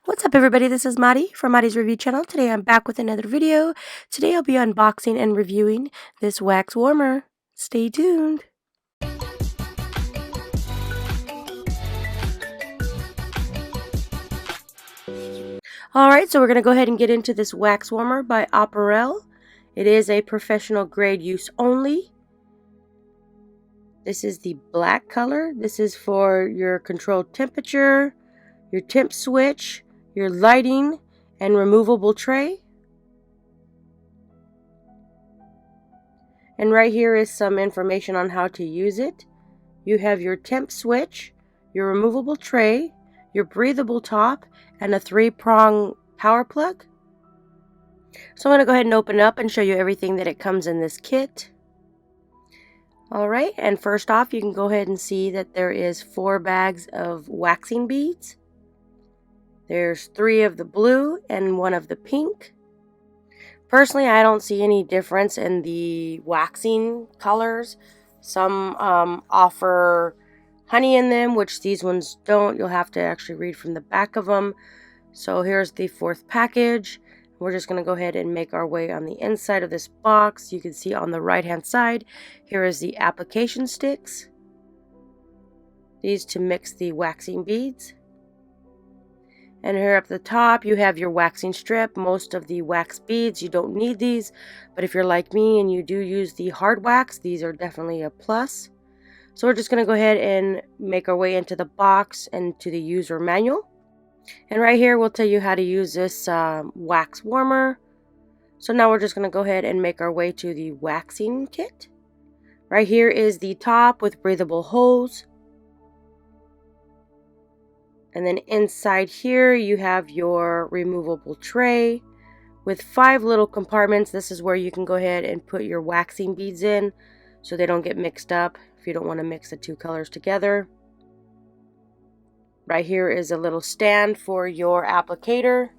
What's up everybody, this is Madi from Madi's Review Channel. Today I'm back with another video. Today I'll be unboxing and reviewing this wax warmer. Stay tuned. Alright, so we're going to go ahead and get into this wax warmer by Auperwel. It is a professional grade use only. This is the black color. This is for your controlled temperature, your temp switch, your lighting, and removable tray. And right here is some information on how to use it. You have your temp switch, your removable tray, your breathable top, and a 3-prong power plug. So I'm going to go ahead and open it up and show you everything that it comes in this kit. Alright, and first off you can go ahead and see that there is 4 bags of waxing beads. There's 3 of the blue and 1 of the pink. Personally, I don't see any difference in the waxing colors. Some offer honey in them, which these ones don't. You'll have to actually read from the back of them. So here's the 4th package. We're just going to go ahead and make our way on the inside of this box. You can see on the right hand side, here is the application sticks. These to mix the waxing beads. And here up the top you have your waxing strip. Most of the wax beads, you don't need these, but if you're like me and you do use the hard wax, these are definitely a plus. So we're just going to go ahead and make our way into the box and to the user manual. And right here we'll tell you how to use this wax warmer. So now we're just going to go ahead and make our way to the waxing kit. Right here is the top with breathable hose. And then inside here you have your removable tray with 5 little compartments. This is where you can go ahead and put your waxing beads in so they don't get mixed up if you don't want to mix the 2 colors together. Right here is a little stand for your applicator.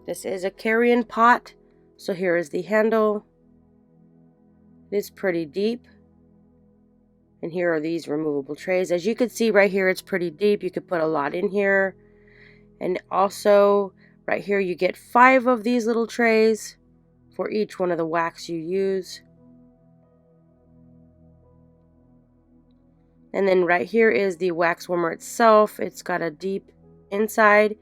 This is a carrying pot. So here is the handle. It is pretty deep. And here are these removable trays. As you can see right here, it's pretty deep. You could put a lot in here. And also right here you get 5 of these little trays for each one of the wax you use. And then right here is the wax warmer itself. It's got a deep inside.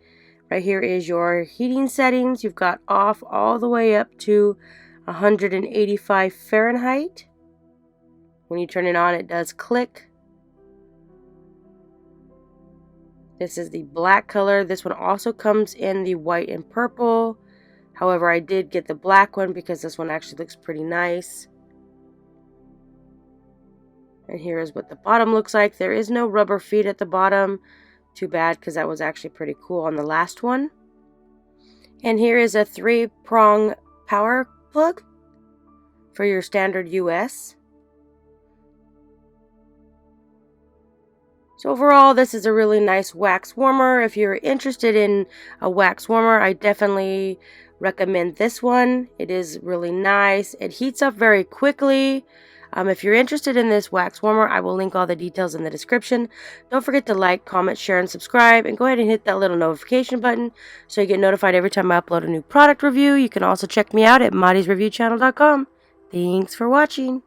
Right here is your heating settings. You've got off all the way up to 185 Fahrenheit. When you turn it on, it does click. This is the black color. This one also comes in the white and purple. However, I did get the black one because this one actually looks pretty nice. And here is what the bottom looks like. There is no rubber feet at the bottom. Too bad, because that was actually pretty cool on the last one. And here is a 3-prong power plug for your standard US. So overall, this is a really nice wax warmer. If you're interested in a wax warmer, I definitely recommend this one. It is really nice. It heats up very quickly. If you're interested in this wax warmer, I will link all the details in the description. Don't forget to like, comment, share, and subscribe. And go ahead and hit that little notification button so you get notified every time I upload a new product review. You can also check me out at modisreviewchannel.com. Thanks for watching.